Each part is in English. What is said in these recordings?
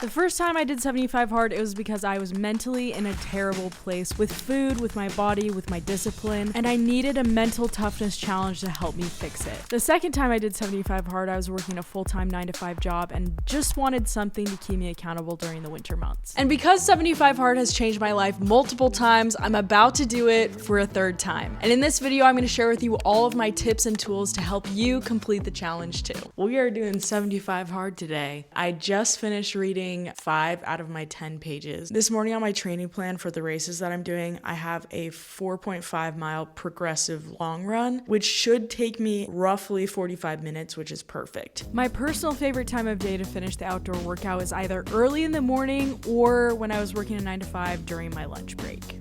The first time I did 75 hard, it was because I was mentally in a terrible place with food, with my body, with my discipline, and I needed a mental toughness challenge to help me fix it. The second time I did 75 hard, I was working a full-time 9-to-5 job and just wanted something to keep me accountable during the winter months. And because 75 hard has changed my life multiple times, I'm about to do it for a third time. And in this video, I'm going to share with you all of my tips and tools to help you complete the challenge too. We are doing 75 hard today. I just finished reading 5 out of my 10 pages. This morning on my training plan for the races that I'm doing, I have a 4.5 mile progressive long run, which should take me roughly 45 minutes, which is perfect. My personal favorite time of day to finish the outdoor workout is either early in the morning or when I was working a 9-to-5 during my lunch break.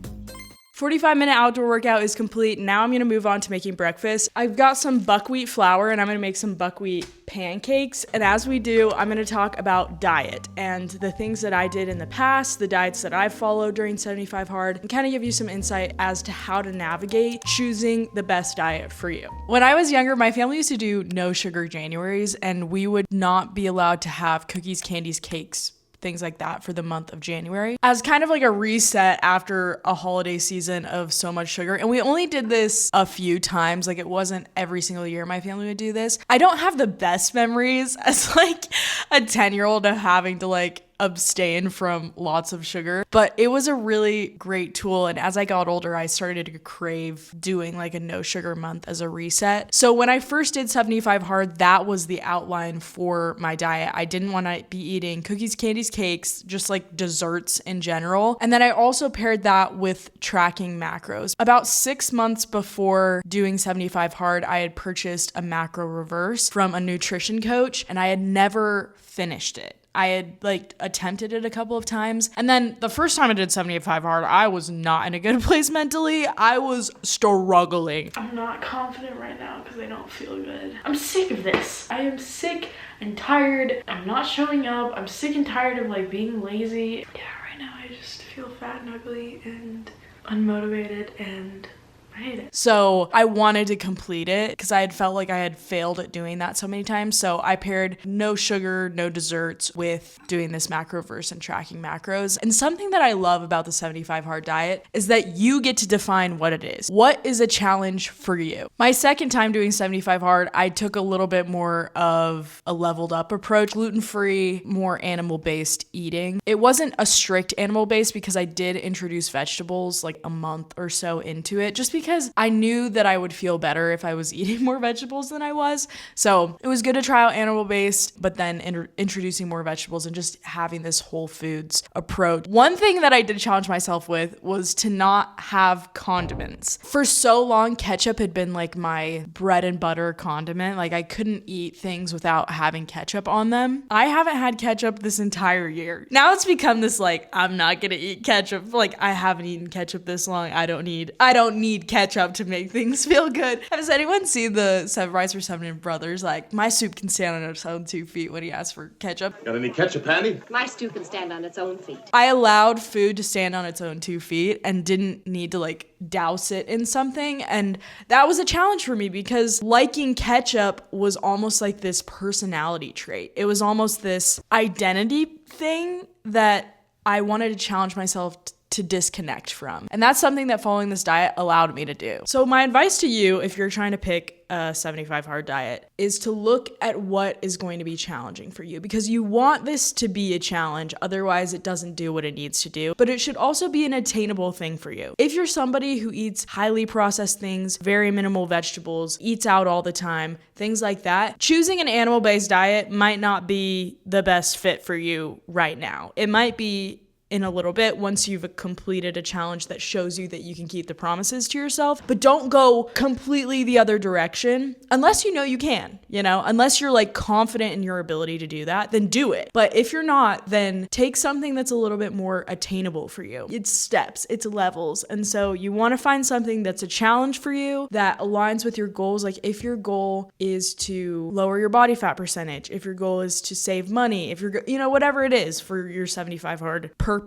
45-minute outdoor workout is complete. Now I'm gonna move on to making breakfast. I've got some buckwheat flour and I'm gonna make some buckwheat pancakes. And as we do, I'm gonna talk about diet and the things that I did in the past, the diets that I've followed during 75 hard, and kind of give you some insight as to how to navigate choosing the best diet for you. When I was younger, my family used to do no sugar Januaries, and we would not be allowed to have cookies, candies, cakes, things like that for the month of January as kind of like a reset after a holiday season of so much sugar. And we only did this a few times. Like, it wasn't every single year my family would do this. I don't have the best memories as like a 10-year-old of having to like abstain from lots of sugar, but it was a really great tool. And as I got older, I started to crave doing like a no sugar month as a reset. So when I first did 75 hard, that was the outline for my diet. I didn't want to be eating cookies, candies, cakes, just like desserts in general. And then I also paired that with tracking macros. About 6 months before doing 75 hard, I had purchased a macro reverse from a nutrition coach, and I had never finished it. I had like attempted it a couple of times. And then the first time I did 75 hard, I was not in a good place mentally. I was struggling. I'm not confident right now because I don't feel good. I'm sick of this. I am sick and tired. I'm not showing up. I'm sick and tired of like being lazy. Yeah, right now I just feel fat and ugly and unmotivated, and I hate it. So I wanted to complete it because I had felt like I had failed at doing that so many times. So I paired no sugar, no desserts with doing this macro verse and tracking macros. And something that I love about the 75 hard diet is that you get to define what it is. What is a challenge for you? My second time doing 75 hard, I took a little bit more of a leveled up approach, gluten-free, more animal-based eating. It wasn't a strict animal-based because I did introduce vegetables like a month or so into it, just because I knew that I would feel better if I was eating more vegetables than I was. So it was good to try out animal-based, but then introducing more vegetables and just having this whole foods approach. One thing that I did challenge myself with was to not have condiments. For so long, ketchup had been like my bread and butter condiment. Like, I couldn't eat things without having ketchup on them. I haven't had ketchup this entire year. Now it's become this like, I'm not gonna eat ketchup. Like, I haven't eaten ketchup this long. I don't need ketchup to make things feel good. Has anyone seen the Seven Rice for Seven Brothers? Like, my soup can stand on its own 2 feet when he asks for ketchup. Got any ketchup handy? My stew can stand on its own feet. I allowed food to stand on its own 2 feet and didn't need to like douse it in something. And that was a challenge for me because liking ketchup was almost like this personality trait. It was almost this identity thing that I wanted to challenge myself to disconnect from. And that's something that following this diet allowed me to do. So my advice to you, if you're trying to pick a 75 hard diet, is to look at what is going to be challenging for you, because you want this to be a challenge. Otherwise, it doesn't do what it needs to do. But it should also be an attainable thing for you. If you're somebody who eats highly processed things, very minimal vegetables, eats out all the time, things like that, choosing an animal-based diet might not be the best fit for you right now. It might be in a little bit once you've completed a challenge that shows you that you can keep the promises to yourself. But don't go completely the other direction unless you know you can, unless you're like confident in your ability to do that, then do it. But if you're not, then take something that's a little bit more attainable for you. It's steps, it's levels. And so you want to find something that's a challenge for you that aligns with your goals. Like, if your goal is to lower your body fat percentage, if your goal is to save money, if you're, whatever it is for your 75 hard purpose,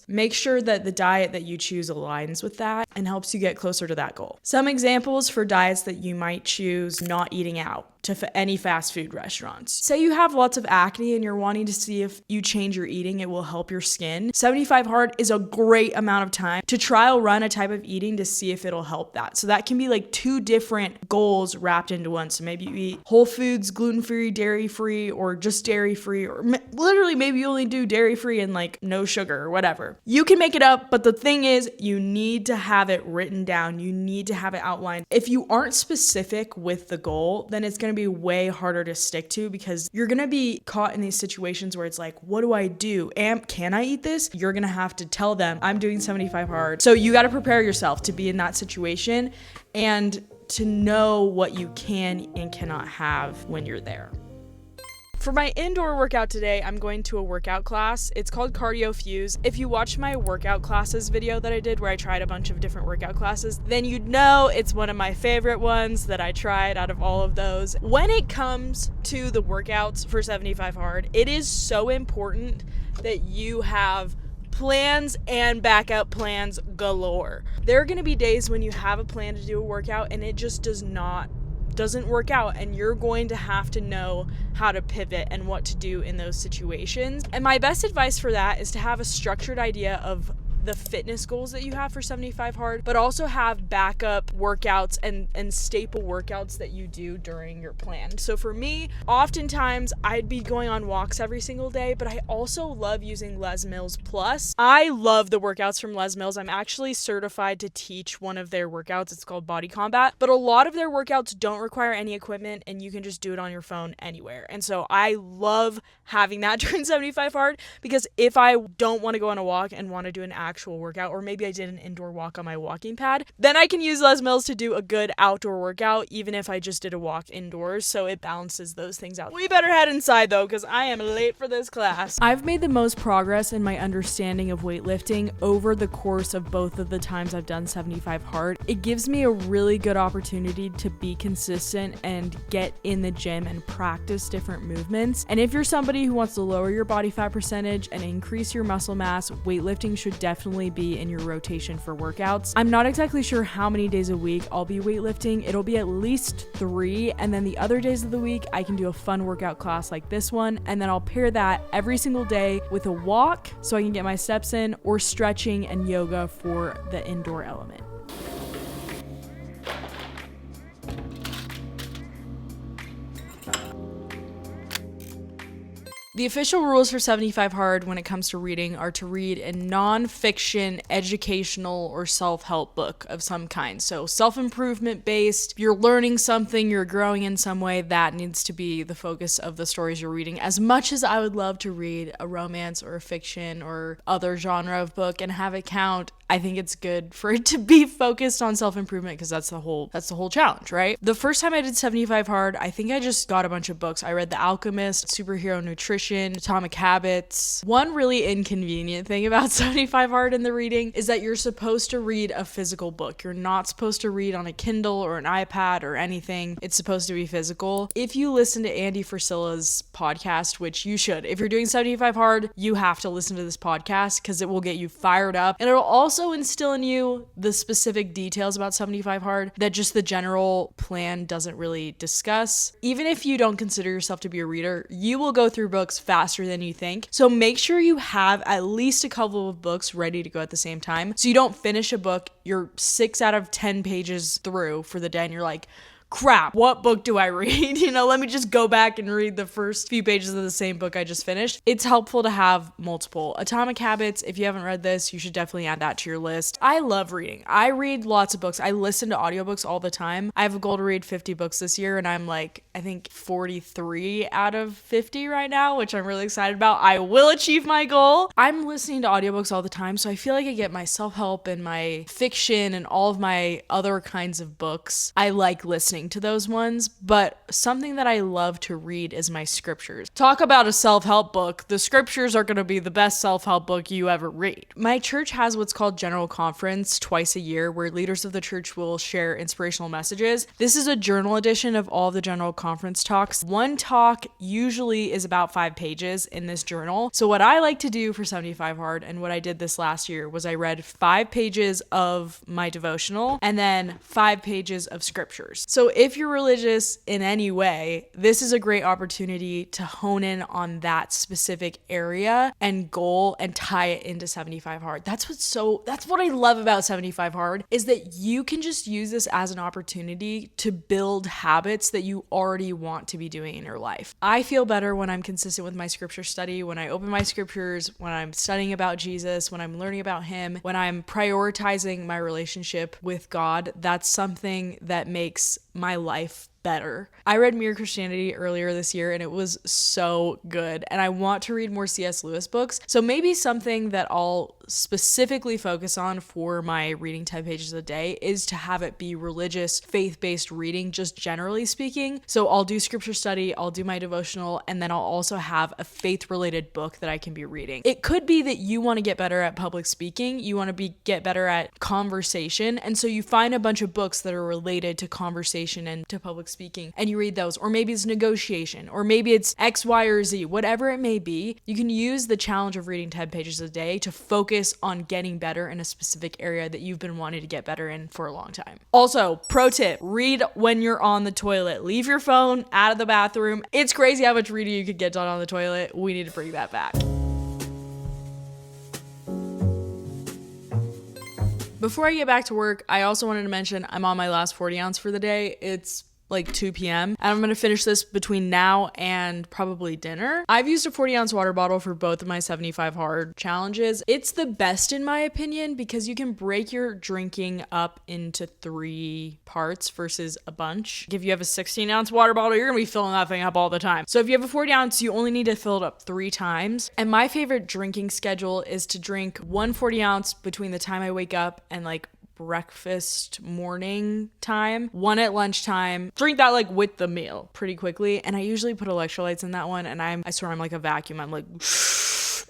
make sure that the diet that you choose aligns with that and helps you get closer to that goal. Some examples for diets that you might choose: not eating out, to any fast food restaurants. Say you have lots of acne and you're wanting to see if you change your eating, it will help your skin. 75 hard is a great amount of time to trial run a type of eating to see if it'll help that. So that can be like 2 different goals wrapped into one. So maybe you eat whole foods, gluten-free, dairy-free, or just dairy-free, or literally maybe you only do dairy-free and like no sugar or whatever. You can make it up, but the thing is you need to have it written down. You need to have it outlined. If you aren't specific with the goal, then it's going to be way harder to stick to because you're going to be caught in these situations where it's like, what do I do? Can I eat this? You're going to have to tell them I'm doing 75 hard. So you got to prepare yourself to be in that situation and to know what you can and cannot have when you're there. For my indoor workout today, I'm going to a workout class. It's called Cardio Fuse. If you watched my workout classes video that I did where I tried a bunch of different workout classes, then you'd know it's one of my favorite ones that I tried out of all of those. When it comes to the workouts for 75 hard, it is so important that you have plans and backup plans galore. There are going to be days when you have a plan to do a workout and it just doesn't work out, and you're going to have to know how to pivot and what to do in those situations. And my best advice for that is to have a structured idea of the fitness goals that you have for 75 hard, but also have backup workouts and staple workouts that you do during your plan. So for me, oftentimes I'd be going on walks every single day, but I also love using Les Mills Plus. I love the workouts from Les Mills. I'm actually certified to teach one of their workouts. It's called Body Combat, but a lot of their workouts don't require any equipment and you can just do it on your phone anywhere. And so I love having that during 75 hard because if I don't want to go on a walk and want to do an actual workout, or maybe I did an indoor walk on my walking pad, then I can use Les Mills to do a good outdoor workout even if I just did a walk indoors, so it balances those things out. We better head inside though because I am late for this class. I've made the most progress in my understanding of weightlifting over the course of both of the times I've done 75 hard. It gives me a really good opportunity to be consistent and get in the gym and practice different movements. And if you're somebody who wants to lower your body fat percentage and increase your muscle mass, weightlifting should definitely be in your rotation for workouts. I'm not exactly sure how many days a week I'll be weightlifting. It'll be at least 3, and then the other days of the week I can do a fun workout class like this one, and then I'll pair that every single day with a walk so I can get my steps in, or stretching and yoga for the indoor element. The official rules for 75 hard when it comes to reading are to read a non-fiction, educational, or self-help book of some kind. So self-improvement based, if you're learning something, you're growing in some way, that needs to be the focus of the stories you're reading. As much as I would love to read a romance or a fiction or other genre of book and have it count, I think it's good for it to be focused on self-improvement because that's the whole challenge, right? The first time I did 75 hard, I think I just got a bunch of books. I read The Alchemist, Superhero Nutrition, Atomic Habits. One really inconvenient thing about 75 hard in the reading is that you're supposed to read a physical book. You're not supposed to read on a Kindle or an iPad or anything. It's supposed to be physical. If you listen to Andy Frisella's podcast, which you should, if you're doing 75 hard, you have to listen to this podcast because it will get you fired up, and it'll also instill in you the specific details about 75 hard that just the general plan doesn't really discuss. Even if you don't consider yourself to be a reader, you will go through books faster than you think. So make sure you have at least a couple of books ready to go at the same time. So you don't finish a book, you're 6 out of 10 pages through for the day and you're like, crap, what book do I read? Let me just go back and read the first few pages of the same book I just finished. It's helpful to have multiple. Atomic Habits, if you haven't read this, you should definitely add that to your list. I love reading. I read lots of books. I listen to audiobooks all the time. I have a goal to read 50 books this year, and I'm like, I think 43 out of 50 right now, which I'm really excited about. I will achieve my goal. I'm listening to audiobooks all the time, so I feel like I get my self-help and my fiction and all of my other kinds of books. I like listening to those ones, but something that I love to read is my scriptures. Talk about a self-help book. The scriptures are going to be the best self-help book you ever read. My church has what's called General Conference twice a year, where leaders of the church will share inspirational messages. This is a journal edition of all the General Conference talks. One talk usually is about 5 pages in this journal. So what I like to do for 75 hard, and what I did this last year, was I read 5 pages of my devotional and then 5 pages of scriptures. So So if you're religious in any way, this is a great opportunity to hone in on that specific area and goal and tie it into 75 hard. That's what I love about 75 hard, is that you can just use this as an opportunity to build habits that you already want to be doing in your life. I feel better when I'm consistent with my scripture study, when I open my scriptures, when I'm studying about Jesus, when I'm learning about him, when I'm prioritizing my relationship with God. That's something that makes my life better. I read Mere Christianity earlier this year and it was so good. And I want to read more C.S. Lewis books. So maybe something that I'll specifically focus on for my reading 10 pages a day is to have it be religious, faith-based reading, just generally speaking. So I'll do scripture study, I'll do my devotional, and then I'll also have a faith-related book that I can be reading. It could be that you want to get better at public speaking, you want to get better at conversation, and so you find a bunch of books that are related to conversation and to public speaking, and you read those. Or maybe it's negotiation, or maybe it's X, Y, or Z, whatever it may be. You can use the challenge of reading 10 pages a day to focus on getting better in a specific area that you've been wanting to get better in for a long time. Also, pro tip, read when you're on the toilet. Leave your phone out of the bathroom. It's crazy how much reading you could get done on the toilet. We need to bring that back. Before I get back to work, I also wanted to mention I'm on my last 40 ounce for the day. It's like 2 p.m. and I'm going to finish this between now and probably dinner. I've used a 40-ounce water bottle for both of my 75 hard challenges. It's the best in my opinion because you can break your drinking up into 3 parts versus a bunch. If you have a 16-ounce water bottle, you're going to be filling that thing up all the time. So if you have a 40-ounce, you only need to fill it up 3 times. And my favorite drinking schedule is to drink 1 40-ounce between the time I wake up and like breakfast morning time, 1 at lunchtime, drink that like with the meal pretty quickly. And I usually put electrolytes in that one, and I swear I'm like a vacuum. I'm like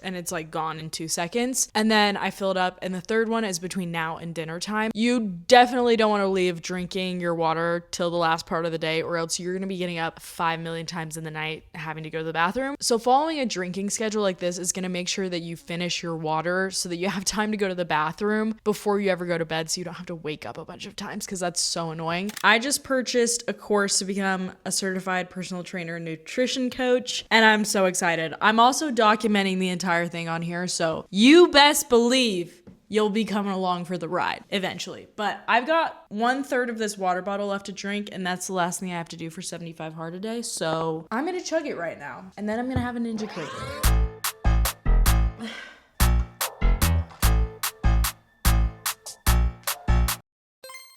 and it's like gone in 2 seconds. And then I fill it up. And the third one is between now and dinner time. You definitely don't want to leave drinking your water till the last part of the day, or else you're going to be getting up 5 million times in the night having to go to the bathroom. So following a drinking schedule like this is going to make sure that you finish your water so that you have time to go to the bathroom before you ever go to bed, so you don't have to wake up a bunch of times, because that's so annoying. I just purchased a course to become a certified personal trainer and nutrition coach, and I'm so excited. I'm also documenting the entire thing on here, so you best believe you'll be coming along for the ride eventually. But I've got 1/3 of this water bottle left to drink, and that's the last thing I have to do for 75 hard a day. So I'm gonna chug it right now, and then I'm gonna have a Ninja Quake.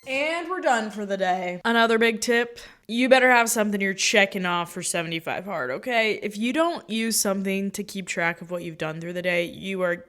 And we're done for the day. Another big tip, you better have something you're checking off for 75 hard, okay? If you don't use something to keep track of what you've done through the day, you are...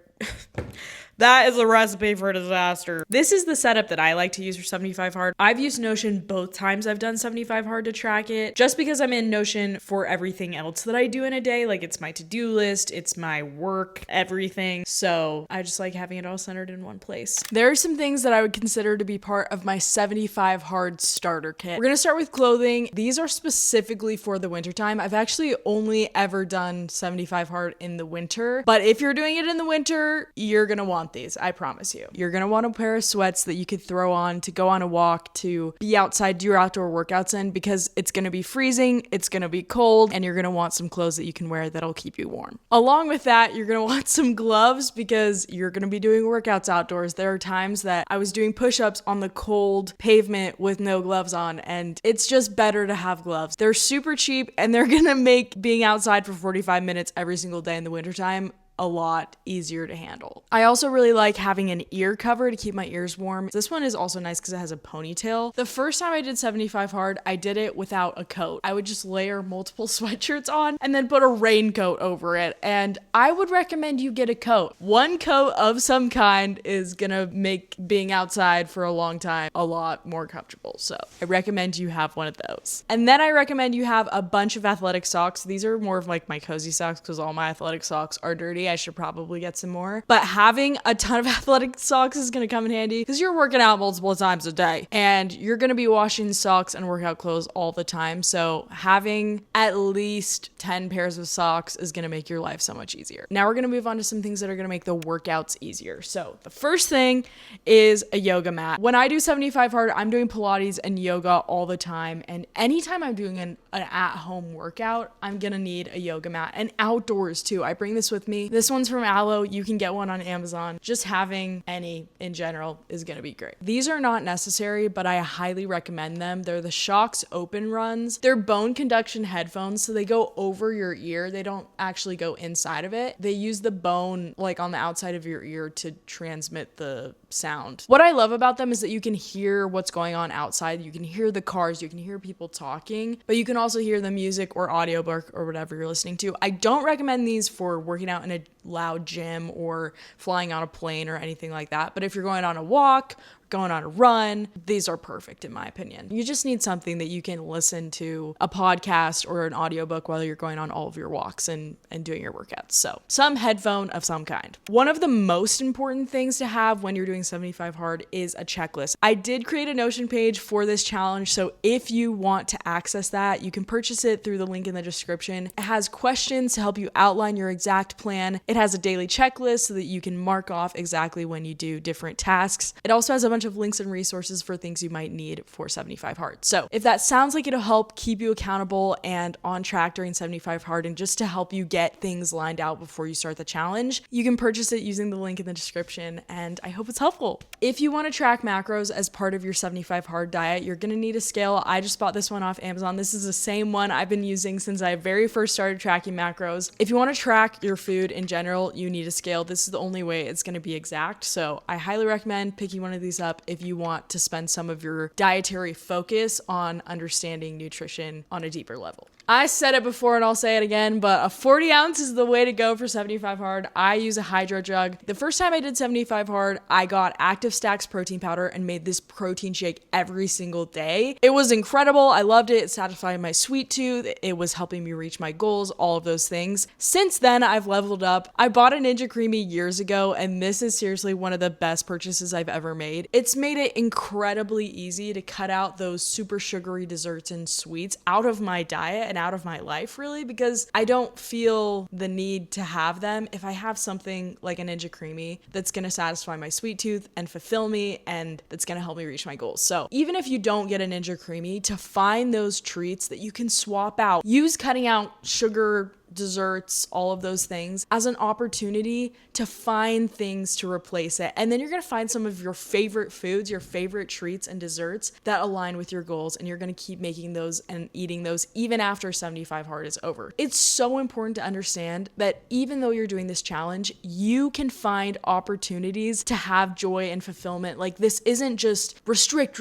That is a recipe for disaster. This is the setup that I like to use for 75 hard. I've used Notion both times I've done 75 hard to track it, just because I'm in Notion for everything else that I do in a day. Like, it's my to-do list, it's my work, everything. So I just like having it all centered in one place. There are some things that I would consider to be part of my 75 hard starter kit. We're gonna start with clothing. These are specifically for the wintertime. I've actually only ever done 75 hard in the winter, but if you're doing it in the winter, you're gonna want these, I promise you. You're gonna want a pair of sweats that you could throw on to go on a walk, to be outside, do your outdoor workouts in, because it's gonna be freezing, it's gonna be cold, and you're gonna want some clothes that you can wear that'll keep you warm. Along with that, you're gonna want some gloves, because you're gonna be doing workouts outdoors. There are times that I was doing push-ups on the cold pavement with no gloves on, and it's just better to have gloves. They're super cheap, and they're gonna make being outside for 45 minutes every single day in the wintertime a lot easier to handle. I also really like having an ear cover to keep my ears warm. This one is also nice because it has a ponytail. The first time I did 75 hard, I did it without a coat. I would just layer multiple sweatshirts on and then put a raincoat over it. And I would recommend you get a coat. One coat of some kind is gonna make being outside for a long time a lot more comfortable. So I recommend you have one of those. And then I recommend you have a bunch of athletic socks. These are more of like my cozy socks because all my athletic socks are dirty. already. I should probably get some more. But having a ton of athletic socks is going to come in handy because you're working out multiple times a day and you're going to be washing socks and workout clothes all the time. So having at least 10 pairs of socks is going to make your life so much easier. Now we're going to move on to some things that are going to make the workouts easier. So the first thing is a yoga mat. When I do 75 hard, I'm doing Pilates and yoga all the time. And anytime I'm doing an at-home workout, I'm going to need a yoga mat, and outdoors too. I bring this with me. This one's from Aloe. You can get one on Amazon. Just having any in general is going to be great. These are not necessary, but I highly recommend them. They're the Shox Open Runs. They're bone conduction headphones, so they go over your ear. They don't actually go inside of it. They use the bone like on the outside of your ear to transmit the sound. What I love about them is that you can hear what's going on outside. You can hear the cars, you can hear people talking, but you can also hear the music or audiobook or whatever you're listening to. I don't recommend these for working out in a loud gym or flying on a plane or anything like that. But if you're going on a walk, going on a run, these are perfect in my opinion. You just need something that you can listen to a podcast or an audiobook while you're going on all of your walks and doing your workouts. So some headphone of some kind. One of the most important things to have when you're doing 75 hard is a checklist. I did create a Notion page for this challenge, so if you want to access that, you can purchase it through the link in the description. It has questions to help you outline your exact plan. It has a daily checklist so that you can mark off exactly when you do different tasks. It also has a bunch of links and resources for things you might need for 75 hard. So if that sounds like it'll help keep you accountable and on track during 75 hard and just to help you get things lined out before you start the challenge, you can purchase it using the link in the description, and I hope it's helpful. If you want to track macros as part of your 75 hard diet, you're going to need a scale. I just bought this one off Amazon. This is the same one I've been using since I very first started tracking macros. If you want to track your food in general, you need a scale. This is the only way it's going to be exact. So I highly recommend picking one of these up if you want to spend some of your dietary focus on understanding nutrition on a deeper level. I said it before and I'll say it again, but a 40 ounce is the way to go for 75 hard. I use a hydro jug. The first time I did 75 hard, I got Active Stacks protein powder and made this protein shake every single day. It was incredible. I loved it. It satisfied my sweet tooth. It was helping me reach my goals, all of those things. Since then, I've leveled up. I bought a Ninja Creamy years ago, and this is seriously one of the best purchases I've ever made. It's made it incredibly easy to cut out those super sugary desserts and sweets out of my diet and out of my life, really, because I don't feel the need to have them if I have something like a Ninja Creamy that's going to satisfy my sweet tooth and fulfill me and that's going to help me reach my goals. So even if you don't get a Ninja Creamy, to find those treats that you can swap out, use cutting out sugar, desserts, all of those things as an opportunity to find things to replace it. And then you're going to find some of your favorite foods, your favorite treats and desserts that align with your goals. And you're going to keep making those and eating those even after 75 hard is over. It's so important to understand that even though you're doing this challenge, you can find opportunities to have joy and fulfillment. Like, this isn't just restrict.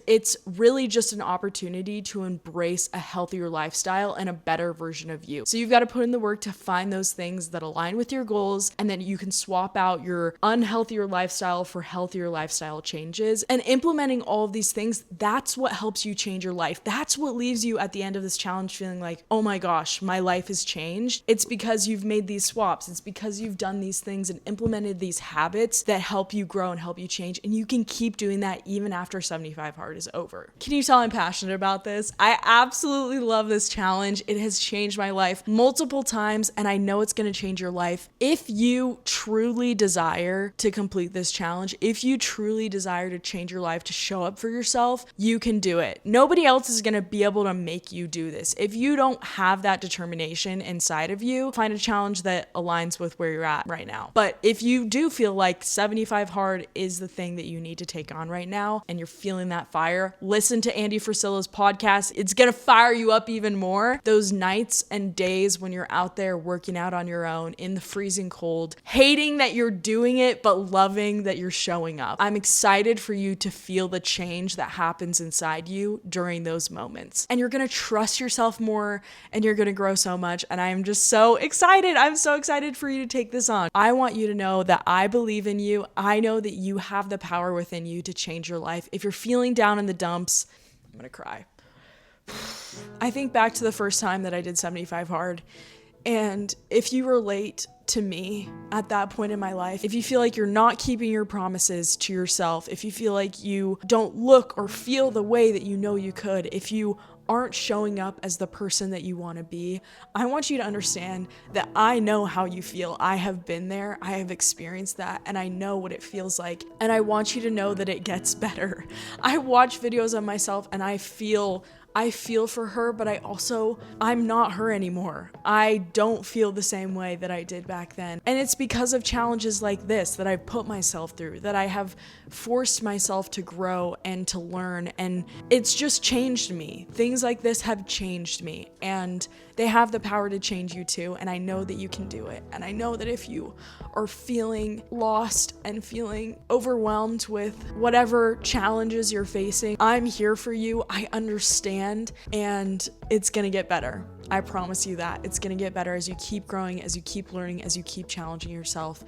It's really just an opportunity to embrace a healthier lifestyle and a better version of you. So you've got to put in the work to find those things that align with your goals, and then you can swap out your unhealthier lifestyle for healthier lifestyle changes. And implementing all of these things, that's what helps you change your life. That's what leaves you at the end of this challenge feeling like, oh my gosh, my life has changed. It's because you've made these swaps. It's because you've done these things and implemented these habits that help you grow and help you change. And you can keep doing that even after 75 hard is over. Can you tell I'm passionate about this? I absolutely love this challenge. It has changed my life multiple times, and I know it's going to change your life. If you truly desire to complete this challenge, if you truly desire to change your life, to show up for yourself, you can do it. Nobody else is going to be able to make you do this. If you don't have that determination inside of you, find a challenge that aligns with where you're at right now. But if you do feel like 75 hard is the thing that you need to take on right now, and you're feeling that fire, listen to Andy Frisella's podcast. It's going to fire you up even more. Those nights and days when you're out there working out on your own in the freezing cold, hating that you're doing it, but loving that you're showing up. I'm excited for you to feel the change that happens inside you during those moments. And you're going to trust yourself more, and you're going to grow so much. And I am just so excited. I'm so excited for you to take this on. I want you to know that I believe in you. I know that you have the power within you to change your life. If you're feeling down in the dumps, I'm going to cry. I think back to the first time that I did 75 hard. And if you relate to me at that point in my life, if you feel like you're not keeping your promises to yourself, if you feel like you don't look or feel the way that you know you could, if you aren't showing up as the person that you want to be, I want you to understand that I know how you feel. I have been there, I have experienced that, and I know what it feels like. And I want you to know that it gets better. I watch videos of myself and I feel for her, but I'm not her anymore. I don't feel the same way that I did back then. And it's because of challenges like this that I've put myself through, that I have forced myself to grow and to learn. And it's just changed me. Things like this have changed me, and they have the power to change you too. And I know that you can do it. And I know that if you are feeling lost and feeling overwhelmed with whatever challenges you're facing, I'm here for you. I understand, and it's gonna get better. I promise you that. It's gonna get better as you keep growing, as you keep learning, as you keep challenging yourself.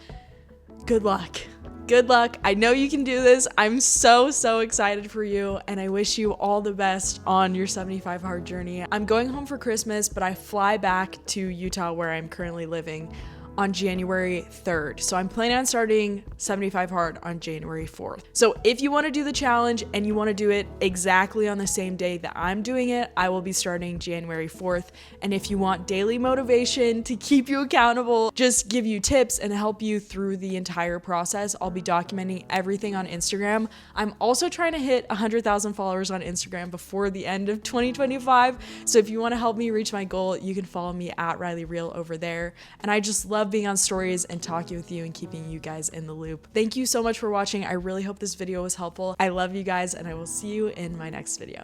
Good luck. Good luck. I know you can do this. I'm so excited for you, and I wish you all the best on your 75 hard journey. I'm going home for Christmas, but I fly back to Utah, where I'm currently living, on January 3rd. So I'm planning on starting 75 hard on January 4th. So if you want to do the challenge and you want to do it exactly on the same day that I'm doing it, I will be starting January 4th. And if you want daily motivation to keep you accountable, just give you tips and help you through the entire process, I'll be documenting everything on Instagram. I'm also trying to hit 100,000 followers on Instagram before the end of 2025. So if you want to help me reach my goal, you can follow me at Rehl over there. And I just love being on stories and talking with you and keeping you guys in the loop. Thank you so much for watching. I really hope this video was helpful. I love you guys, and I will see you in my next video.